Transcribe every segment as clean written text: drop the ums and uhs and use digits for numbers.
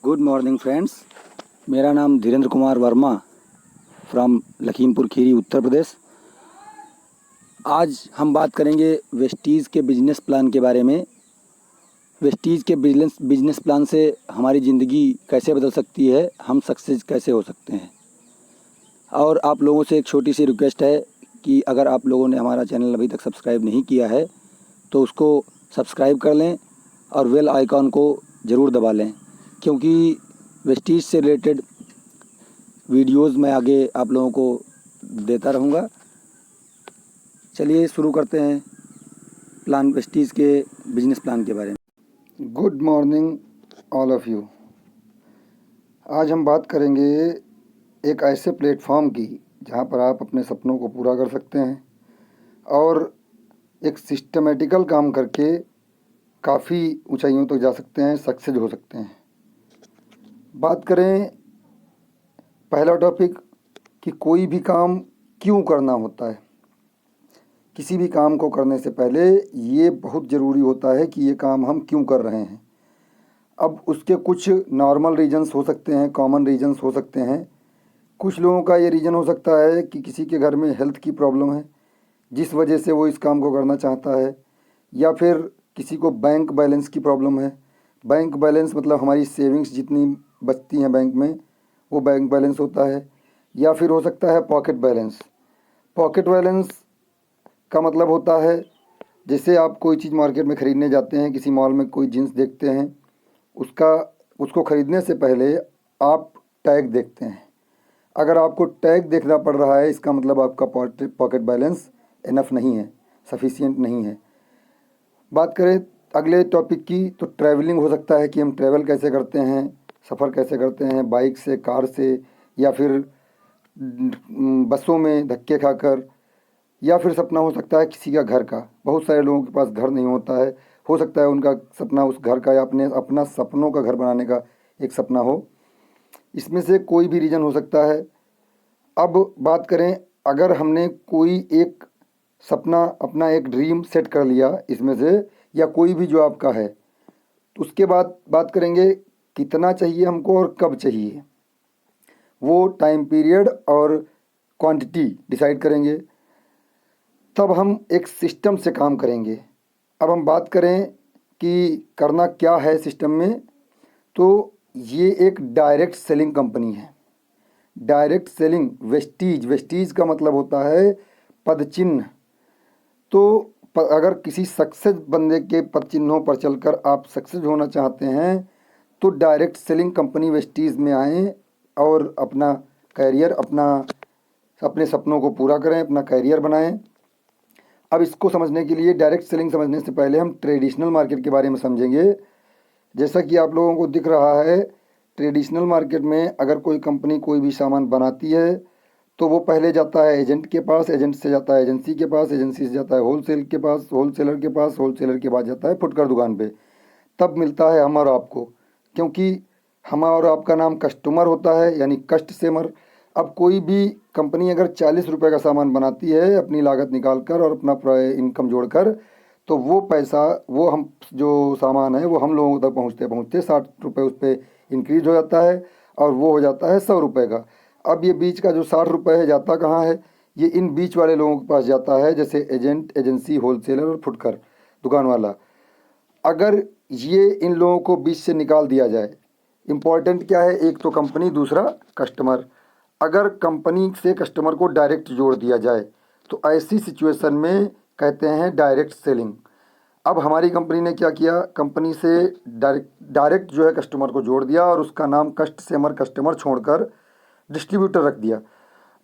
Good morning friends. मेरा नाम Dhirendra Kumar Verma from Lakhimpur Kheri Uttar Pradesh. आज हम बात करेंगे वेस्टीज़ के बिजनेस प्लान के बारे में। वेस्टीज़ के बिजनेस प्लान से हमारी ज़िंदगी कैसे बदल सकती है, हम सक्सेस कैसे हो सकते हैं। और आप लोगों से एक छोटी सी रिक्वेस्ट है कि अगर आप लोगों ने हमारा चैनल अभी तक सब्सक्राइब नहीं किया है तो उसको सब्सक्राइब कर लें और बेल आइकॉन को ज़रूर दबा लें, क्योंकि वेस्टीज से रिलेटेड वीडियोस मैं आगे आप लोगों को देता रहूँगा। चलिए शुरू करते हैं वेस्टीज के बिजनेस प्लान के बारे में। Good morning all of you. आज हम बात करेंगे एक ऐसे प्लेटफॉर्म की जहाँ पर आप अपने सपनों को पूरा कर सकते हैं और एक सिस्टमेटिकल काम करके काफ़ी ऊंचाइयों तक जा सकते हैं, सक्सेस हो सकते हैं। बात करें पहला टॉपिक कि कोई भी काम क्यों करना होता है। किसी भी काम को करने से पहले ये बहुत ज़रूरी होता है कि ये काम हम क्यों कर रहे हैं। अब उसके कुछ नॉर्मल रीजंस हो सकते हैं, कॉमन रीजंस हो सकते हैं। कुछ लोगों का ये रीज़न हो सकता है कि किसी के घर में हेल्थ की प्रॉब्लम है जिस वजह से वो इस काम को करना चाहता है, या फिर किसी को बैंक बैलेंस की प्रॉब्लम है। बैंक बैलेंस मतलब हमारी सेविंग्स जितनी बचती हैं बैंक में वो बैंक बैलेंस होता है। या फिर हो सकता है पॉकेट बैलेंस। पॉकेट बैलेंस का मतलब होता है जैसे आप कोई चीज़ मार्केट में ख़रीदने जाते हैं, किसी मॉल में कोई जीन्स देखते हैं, उसको ख़रीदने से पहले आप टैग देखते हैं। अगर आपको टैग देखना पड़ रहा है इसका मतलब आपका पॉकेट बैलेंस इनफ नहीं है, सफिशिएंट नहीं है। बात करें अगले टॉपिक की तो ट्रैवलिंग हो सकता है कि हम ट्रैवल कैसे करते हैं, सफ़र कैसे करते हैं, बाइक से, कार से, या फिर बसों में धक्के खाकर, या फिर सपना हो सकता है किसी का घर का। बहुत सारे लोगों के पास घर नहीं होता है, हो सकता है उनका सपना उस घर का या अपना सपनों का घर बनाने का एक सपना हो। इसमें से कोई भी रीज़न हो सकता है। अब बात करें अगर हमने कोई एक सपना, अपना एक ड्रीम सेट कर लिया इसमें से, या कोई भी जो आपका है, तो उसके बाद बात करेंगे कितना चाहिए हमको और कब चाहिए। वो टाइम पीरियड और क्वांटिटी डिसाइड करेंगे, तब हम एक सिस्टम से काम करेंगे। अब हम बात करें कि करना क्या है सिस्टम में, तो ये एक डायरेक्ट सेलिंग कंपनी है। डायरेक्ट सेलिंग वेस्टीज का मतलब होता है पदचिन्ह। तो अगर किसी सक्सेस बंदे के पद चिन्हों पर चलकर आप सक्सेस होना चाहते हैं तो डायरेक्ट सेलिंग कंपनी वेस्टीज में आएँ और अपना कैरियर, अपने सपनों को पूरा करें, अपना कैरियर बनाएं। अब इसको समझने के लिए, डायरेक्ट सेलिंग समझने से पहले हम ट्रेडिशनल मार्केट के बारे में समझेंगे। जैसा कि आप लोगों को दिख रहा है, ट्रेडिशनल मार्केट में अगर कोई कंपनी कोई भी सामान बनाती है तो वो पहले जाता है एजेंट के पास, एजेंट से जाता है एजेंसी के पास, एजेंसी से जाता है होलसेल के पास, होलसेलर के पास, होलसेलर के बाद जाता है फुटकर दुकान पे, तब मिलता है हम और आपको। क्योंकि हम और आपका नाम कस्टमर होता है, यानी कस्टमर। अब कोई भी कंपनी अगर 40 रुपये का सामान बनाती है अपनी लागत निकाल कर और अपना इनकम जोड़कर, तो वो पैसा, वो हम जो सामान है वो हम लोगों तक पहुँचते पहुँचते 60 रुपये उस पर इंक्रीज हो जाता है और वो हो जाता है 100 रुपये का। अब ये बीच का जो 60 रुपये है जाता कहाँ है? ये इन बीच वाले लोगों के पास जाता है, जैसे एजेंट, एजेंसी, होलसेलर और फुटकर दुकान वाला। अगर ये इन लोगों को बीच से निकाल दिया जाए, इम्पॉर्टेंट क्या है, एक तो कंपनी, दूसरा कस्टमर। अगर कंपनी से कस्टमर को डायरेक्ट जोड़ दिया जाए तो ऐसी सिचुएशन में कहते हैं डायरेक्ट सेलिंग। अब हमारी कंपनी ने क्या किया, कंपनी से डायरेक्ट जो है कस्टमर को जोड़ दिया और उसका नाम कस्टमर छोड़कर डिस्ट्रीब्यूटर रख दिया।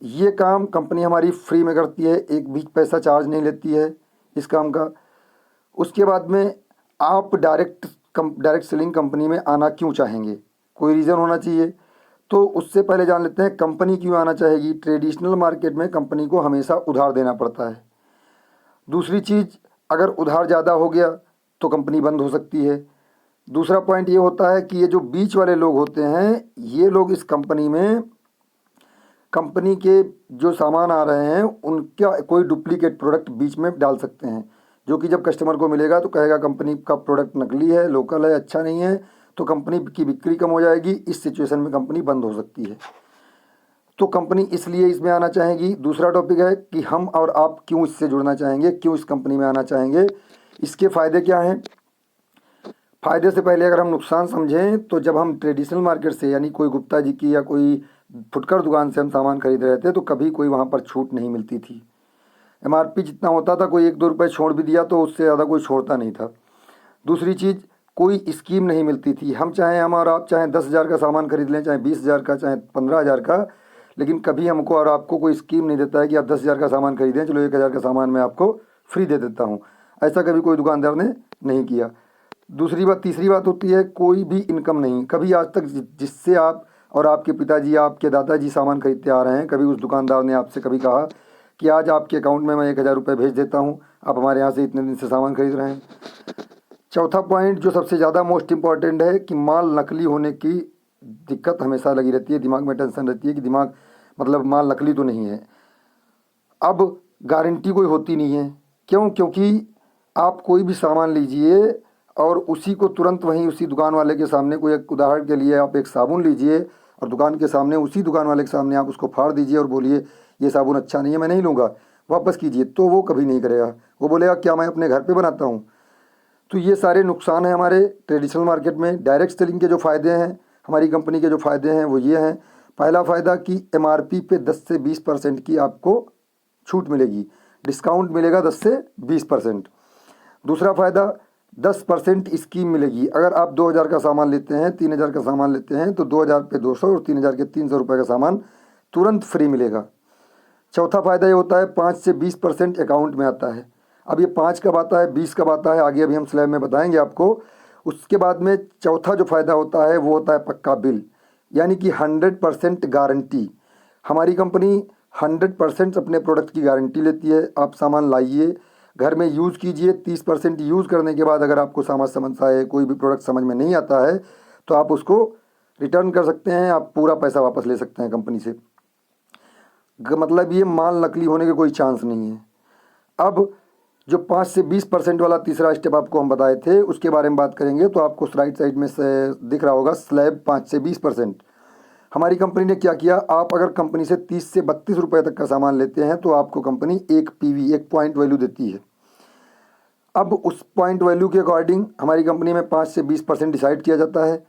ये काम कंपनी हमारी फ्री में करती है, एक भी पैसा चार्ज नहीं लेती है इस काम का। उसके बाद में आप डायरेक्ट सेलिंग कंपनी में आना क्यों चाहेंगे, कोई रीज़न होना चाहिए। तो उससे पहले जान लेते हैं कंपनी क्यों आना चाहेगी। ट्रेडिशनल मार्केट में कंपनी को हमेशा उधार देना पड़ता है। दूसरी चीज़, अगर उधार ज़्यादा हो गया तो कंपनी बंद हो सकती है। दूसरा पॉइंट ये होता है कि ये जो बीच वाले लोग होते हैं, ये लोग इस कंपनी में कंपनी के जो सामान आ रहे हैं उनका कोई डुप्लीकेट प्रोडक्ट बीच में डाल सकते हैं, जो कि जब कस्टमर को मिलेगा तो कहेगा कंपनी का प्रोडक्ट नकली है, लोकल है, अच्छा नहीं है, तो कंपनी की बिक्री कम हो जाएगी। इस सिचुएशन में कंपनी बंद हो सकती है। तो कंपनी इसलिए इसमें आना चाहेगी। दूसरा टॉपिक है कि हम और आप क्यों इससे जुड़ना चाहेंगे, क्यों इस कंपनी में आना चाहेंगे, इसके फ़ायदे क्या हैं। फ़ायदे से पहले अगर हम नुकसान समझें तो जब हम ट्रेडिशनल मार्केट से यानी कोई गुप्ता जी की या कोई फुटकर दुकान से हम सामान खरीद रहे थे तो कभी कोई वहाँ पर छूट नहीं मिलती थी। MRP जितना होता था, कोई 1-2 रुपये छोड़ भी दिया तो उससे ज़्यादा कोई छोड़ता नहीं था। दूसरी चीज़, कोई स्कीम नहीं मिलती थी। हम और आप चाहे 10,000 का सामान खरीद लें, चाहे 20,000 का, चाहे 15,000 का, लेकिन कभी हमको और आपको कोई स्कीम नहीं देता है कि आप 10,000 का सामान खरीदें, चलो 1,000 का सामान मैं आपको फ्री दे देता हूँ। ऐसा कभी कोई दुकानदार ने नहीं किया। तीसरी बात होती है, कोई भी इनकम नहीं। कभी आज तक जिससे आप और आपके पिताजी, आपके दादाजी सामान खरीदते आ रहे हैं, कभी उस दुकानदार ने आपसे कभी कहा कि आज आपके अकाउंट में मैं 1,000 रुपये भेज देता हूँ, आप हमारे यहाँ से इतने दिन से सामान खरीद रहे हैं। चौथा पॉइंट जो सबसे ज़्यादा मोस्ट इम्पॉर्टेंट है कि माल नकली होने की दिक्कत हमेशा लगी रहती है, दिमाग में टेंशन रहती है कि माल नकली तो नहीं है। अब गारंटी कोई होती नहीं है। क्यों? क्योंकि आप कोई भी सामान लीजिए और उसी को तुरंत वहीं उसी दुकान वाले के सामने, कोई एक उदाहरण के लिए आप एक साबुन लीजिए और दुकान के सामने, उसी दुकान वाले के सामने आप उसको फाड़ दीजिए और बोलिए ये साबुन अच्छा नहीं है, मैं नहीं लूँगा, वापस कीजिए, तो वो कभी नहीं करेगा। वो बोलेगा क्या मैं अपने घर पे बनाता हूँ। तो ये सारे नुकसान हैं हमारे ट्रेडिशनल मार्केट में। डायरेक्ट सेलिंग के जो फ़ायदे हैं, हमारी कंपनी के जो फ़ायदे हैं वो ये हैं। पहला फ़ायदा कि MRP पे 10 से 20% की आपको छूट मिलेगी, डिस्काउंट मिलेगा 10 से 20%। दूसरा फ़ायदा 10% स्कीम मिलेगी। अगर आप 2,000 का सामान लेते हैं, 3,000 का सामान लेते हैं तो 2,000 पे 200 और 3,000 के 300 रुपये का सामान तुरंत फ्री मिलेगा। चौथा फ़ायदा ये होता है 5 से 20% अकाउंट में आता है। अब ये 5 कब आता है, 20 कब आता है, आगे अभी हम स्लैब में बताएंगे आपको। उसके बाद में चौथा जो फ़ायदा होता है वो होता है पक्का बिल, यानी कि 100% गारंटी। हमारी कंपनी 100% अपने प्रोडक्ट की गारंटी लेती है। आप सामान लाइए, घर में यूज़ कीजिए, 30% यूज़ करने के बाद अगर आपको समझ आए, कोई भी प्रोडक्ट समझ में नहीं आता है तो आप उसको रिटर्न कर सकते हैं, आप पूरा पैसा वापस ले सकते हैं कंपनी से। मतलब ये माल नकली होने के कोई चांस नहीं है। अब जो 5 से 20% वाला तीसरा स्टेप आपको हम बताए थे उसके बारे में बात करेंगे। तो आपको राइट साइड में से दिख रहा होगा स्लैब 5 से 20%। हमारी कंपनी ने क्या किया, आप अगर कंपनी से 30 से 32 रुपये तक का सामान लेते हैं तो आपको कंपनी एक PV, एक पॉइंट वैल्यू देती है। अब उस पॉइंट वैल्यू के अकॉर्डिंग हमारी कंपनी में 5 से 20% डिसाइड किया जाता है।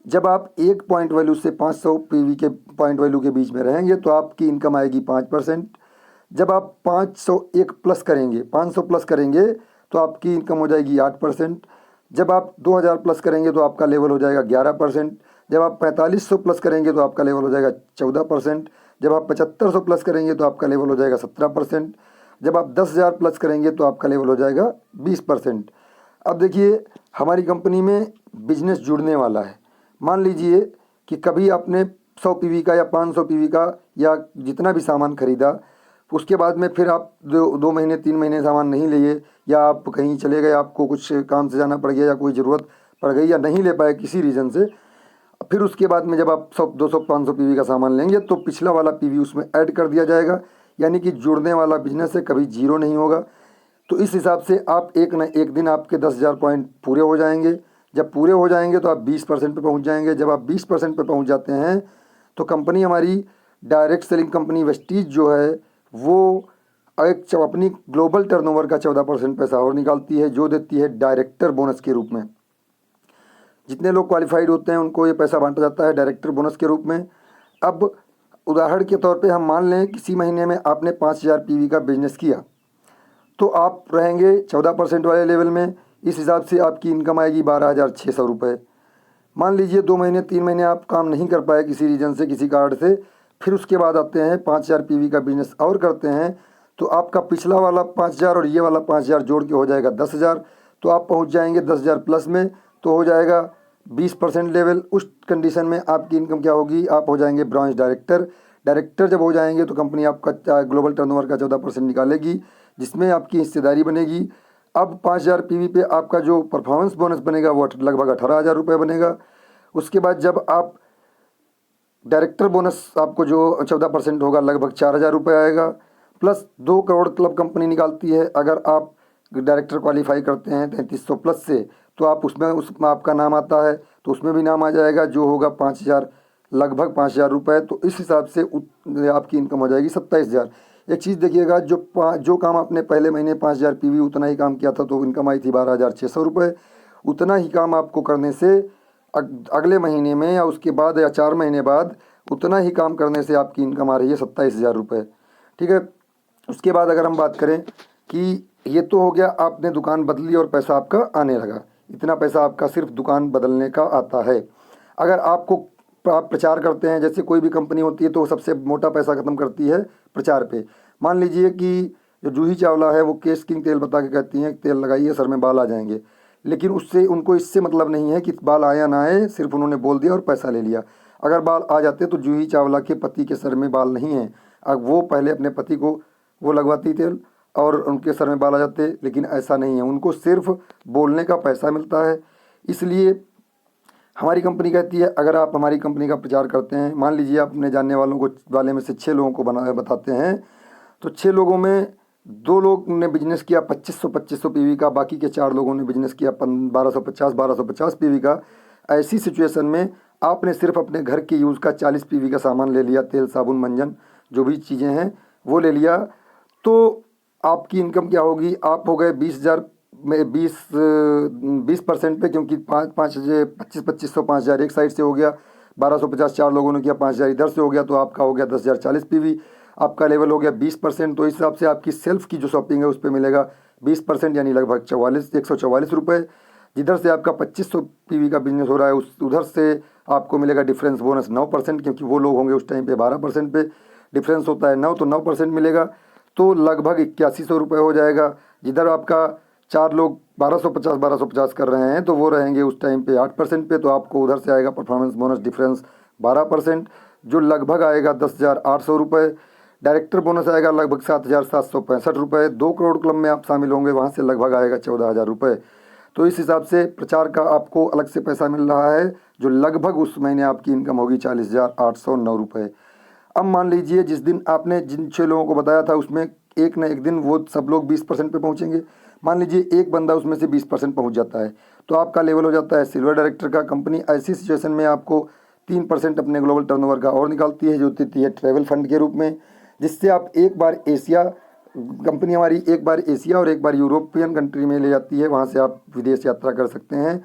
जब आप एक पॉइंट वैल्यू से 500 PV के पॉइंट वैल्यू के बीच में रहेंगे तो आपकी इनकम आएगी 5%। जब आप 501 प्लस करेंगे, 500 प्लस करेंगे तो आपकी इनकम हो जाएगी 8%। जब आप 2,000 प्लस करेंगे तो आपका लेवल हो जाएगा 11%। जब आप 4,500 प्लस करेंगे तो आपका लेवल हो जाएगा 14%। जब आप 7,500 प्लस करेंगे तो आपका लेवल हो जाएगा 17%। जब आप 10,000 प्लस करेंगे तो आपका लेवल हो जाएगा 20%। अब देखिए हमारी कंपनी में बिजनेस जुड़ने वाला है। मान लीजिए कि कभी आपने 100 PV का या 500 PV का या जितना भी सामान खरीदा, उसके बाद में फिर आप 2 महीने 3 महीने सामान नहीं लिए, या आप कहीं चले गए, आपको कुछ काम से जाना पड़ गया या कोई ज़रूरत पड़ गई या नहीं ले पाए किसी रीज़न से, फिर उसके बाद में जब आप 100, 200, 500 PV का सामान लेंगे तो पिछला वाला PV उसमें ऐड कर दिया जाएगा। यानी कि जुड़ने वाला बिजनेस है, कभी जीरो नहीं होगा। तो इस हिसाब से आप एक न एक दिन आपके 10,000 पॉइंट पूरे हो जाएंगे। जब पूरे हो जाएंगे तो आप 20% पे पहुंच जाएंगे। जब आप 20% पे पहुंच जाते हैं तो कंपनी हमारी डायरेक्ट सेलिंग कंपनी वेस्टीज जो है वो एक अपनी ग्लोबल टर्नओवर का 14% पैसा और निकालती है, जो देती है डायरेक्टर बोनस के रूप में। जितने लोग क्वालिफाइड होते हैं उनको ये पैसा बांटा जाता है डायरेक्टर बोनस के रूप में। अब उदाहरण के तौर पे हम मान लें किसी महीने में आपने 5,000 PV का बिजनेस किया तो आप रहेंगे 14% वाले लेवल में। इस हिसाब से आपकी इनकम आएगी 12,600 रुपये। मान लीजिए 2 महीने 3 महीने आप काम नहीं कर पाए किसी रीजन से, किसी कारण से, फिर उसके बाद आते हैं 5,000 PV का बिजनेस और करते हैं तो आपका पिछला वाला 5,000 और ये वाला 5,000 जोड़ के हो जाएगा 10,000। तो आप पहुंच जाएंगे 10,000 प्लस में, तो हो जाएगा 20% लेवल। उस कंडीशन में आपकी इनकम क्या होगी, आप हो जाएंगे ब्रांच डायरेक्टर। डायरेक्टर जब हो जाएंगे तो कंपनी आपका ग्लोबल टर्नओवर का 14% निकालेगी, जिसमें आपकी हिस्सेदारी बनेगी। अब 5,000 PV पे आपका जो परफॉर्मेंस बोनस बनेगा वो लगभग 18,000 रुपये बनेगा। उसके बाद जब आप डायरेक्टर बोनस आपको जो 14% होगा लगभग 4,000 रुपये आएगा, प्लस 2 करोड़ क्लब कंपनी निकालती है। अगर आप डायरेक्टर क्वालिफाई करते हैं 3,300 प्लस से तो आप उसमें आपका नाम आता है तो उसमें भी नाम आ जाएगा, जो होगा 5,000, लगभग 5,000 रुपये। तो इस हिसाब से आपकी इनकम हो जाएगी 27,000। एक चीज़ देखिएगा, जो काम आपने पहले महीने 5,000 पीवी उतना ही काम किया था तो इनकम आई थी 12,600 रुपये। उतना ही काम आपको करने से अगले महीने में या उसके बाद या 4 महीने बाद उतना ही काम करने से आपकी इनकम आ रही है 27,000 रुपये। ठीक है। उसके बाद अगर हम बात करें कि ये तो हो गया, आपने दुकान बदली और पैसा आपका आने लगा, इतना पैसा आपका सिर्फ दुकान बदलने का आता है। अगर आप प्रचार करते हैं, जैसे कोई भी कंपनी होती है तो वो सबसे मोटा पैसा ख़त्म करती है प्रचार पे। मान लीजिए कि जो जूही चावला है वो केश किंग तेल बता के कहती हैं तेल लगाइए सर में बाल आ जाएंगे, लेकिन उससे उनको इससे मतलब नहीं है कि बाल आया ना आए, सिर्फ उन्होंने बोल दिया और पैसा ले लिया। अगर बाल आ जाते तो जूही चावला के पति के सर में बाल नहीं हैं, अब वो पहले अपने पति को वो लगवाती तेल और उनके सर में बाल आ जाते, लेकिन ऐसा नहीं है, उनको सिर्फ बोलने का पैसा मिलता है। इसलिए हमारी कंपनी कहती है अगर आप हमारी कंपनी का प्रचार करते हैं, मान लीजिए आप अपने जानने वाले में से 6 लोगों को बताते हैं, तो 6 लोगों में 2 लोग ने बिजनेस किया 2500 पीवी का, बाकी के 4 लोगों ने बिजनेस किया 1250 पीवी का। ऐसी सिचुएशन में आपने सिर्फ अपने घर के यूज़ का 40 पीवी का सामान ले लिया, तेल साबुन मंजन जो भी चीज़ें हैं वो ले लिया, तो आपकी इनकम क्या होगी, आप हो गए 20,000 में 20% पे, क्योंकि 2500 5,000 एक साइड से हो गया, 1250 4 लोगों ने किया, 5,000 इधर से हो गया, तो आपका हो गया 10,040 पीवी। आपका लेवल हो गया 20%। तो इस हिसाब से आपकी सेल्फ की जो शॉपिंग है उस पर मिलेगा 20%, यानी लगभग 144 रुपये। जिधर से आपका 2500 पीवी का बिजनेस हो रहा है उधर से आपको मिलेगा डिफरेंस बोनस 9%, क्योंकि वो लोग होंगे उस टाइम पे 12% पे डिफरेंस होता है 9, तो 9% मिलेगा, तो लगभग 8100 रुपये हो जाएगा। जिधर आपका 4 लोग 1250 कर रहे हैं तो वो रहेंगे उस टाइम पे 8% पे, तो आपको उधर से आएगा परफॉर्मेंस बोनस डिफरेंस 12%, जो लगभग आएगा 10,800 रुपये। डायरेक्टर बोनस आएगा लगभग 7,765 रुपये। 2 करोड़ क्लब में आप शामिल होंगे, वहाँ से लगभग आएगा 14,000 रुपये। तो इस हिसाब से प्रचार का आपको अलग से पैसा मिल रहा है, जो लगभग उस महीने आपकी इनकम होगी 40,809 रुपये। अब मान लीजिए जिस दिन आपने जिन 6 लोगों को बताया था उसमें एक न एक दिन वो सब लोग 20% पे पहुँचेंगे। मान लीजिए एक बंदा उसमें से 20% पहुँच जाता है तो आपका लेवल हो जाता है सिल्वर डायरेक्टर का। कंपनी ऐसी सिचुएशन में आपको 3% अपने ग्लोबल टर्नओवर का और निकालती है, जो देती है ट्रैवल फंड के रूप में, जिससे आप कंपनी हमारी एक बार एशिया और एक बार यूरोपियन कंट्री में ले जाती है, वहाँ से आप विदेश यात्रा कर सकते हैं,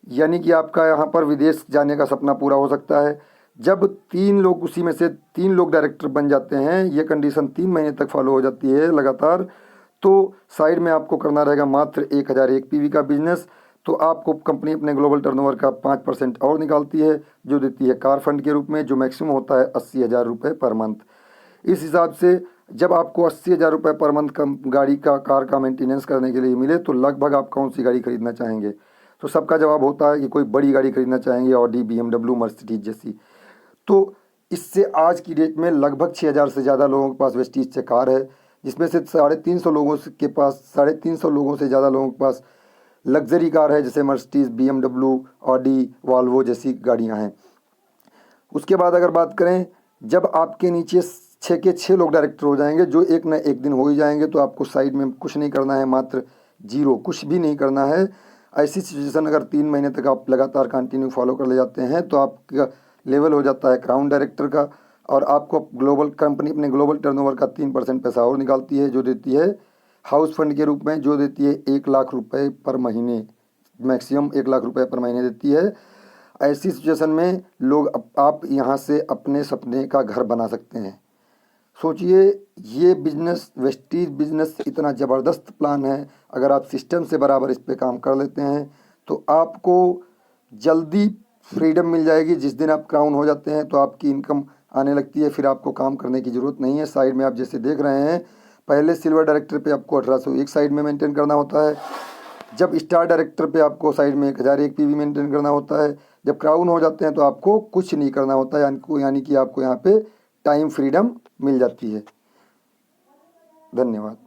यानी कि आपका यहाँ पर विदेश जाने का सपना पूरा हो सकता है। जब 3 लोग उसी में से 3 लोग डायरेक्टर बन जाते हैं, ये कंडीशन 3 महीने तक फॉलो हो जाती है लगातार, तो साइड में आपको करना रहेगा मात्र 1001 पीवी का बिजनेस। तो आपको कंपनी अपने ग्लोबल टर्नओवर का 5% और निकालती है, जो देती है कार फंड के रूप में, जो मैक्सिमम होता है 80,000 रुपये पर मंथ। इस हिसाब से जब आपको 80,000 रुपये पर मंथ कार का मेंटेनेंस करने के लिए मिले, तो लगभग आप कौन सी गाड़ी खरीदना चाहेंगे? तो सबका जवाब होता है कि कोई बड़ी गाड़ी खरीदना चाहेंगे, ऑडी, BMW, मर्सिडीज जैसी। तो इससे आज की डेट में लगभग 6,000 से ज़्यादा लोगों के पास वेस्टीज से कार है, जिसमें से 350 लोगों से ज़्यादा लोगों के पास लग्जरी कार है, जैसे मर्सिडीज, BMW, ऑडी, वॉल्वो जैसी गाड़ियां हैं। उसके बाद अगर बात करें, जब आपके नीचे 6 के 6 लोग डायरेक्टर हो जाएंगे, जो एक न एक दिन हो ही जाएंगे, तो आपको साइड में कुछ नहीं करना है, मात्र जीरो, कुछ भी नहीं करना है। ऐसी सिचुएशन अगर 3 महीने तक आप लगातार कंटिन्यू फॉलो कर ले जाते हैं तो आपका लेवल हो जाता है क्राउन डायरेक्टर का, और आपको कंपनी अपने ग्लोबल टर्नओवर का 3% पैसा और निकालती है, जो देती है हाउस फंड के रूप में, जो देती है 1 लाख रुपये पर महीने, मैक्सिमम 1 लाख रुपये पर महीने देती है। ऐसी सिचुएशन में आप यहाँ से अपने सपने का घर बना सकते हैं। सोचिए, ये बिजनेस, वेस्टीज बिजनेस इतना ज़बरदस्त प्लान है, अगर आप सिस्टम से बराबर इस पे काम कर लेते हैं तो आपको जल्दी फ्रीडम मिल जाएगी। जिस दिन आप क्राउन हो जाते हैं तो आपकी इनकम आने लगती है, फिर आपको काम करने की ज़रूरत नहीं है। साइड में आप जैसे देख रहे हैं, पहले सिल्वर डायरेक्टर पे आपको 1801 साइड में मेंटेन करना होता है, जब स्टार डायरेक्टर पे आपको साइड में 1001 पीवी मेंटेन करना होता है, जब क्राउन हो जाते हैं तो आपको कुछ नहीं करना होता है, यानी कि आपको यहाँ पे टाइम फ्रीडम मिल जाती है। धन्यवाद।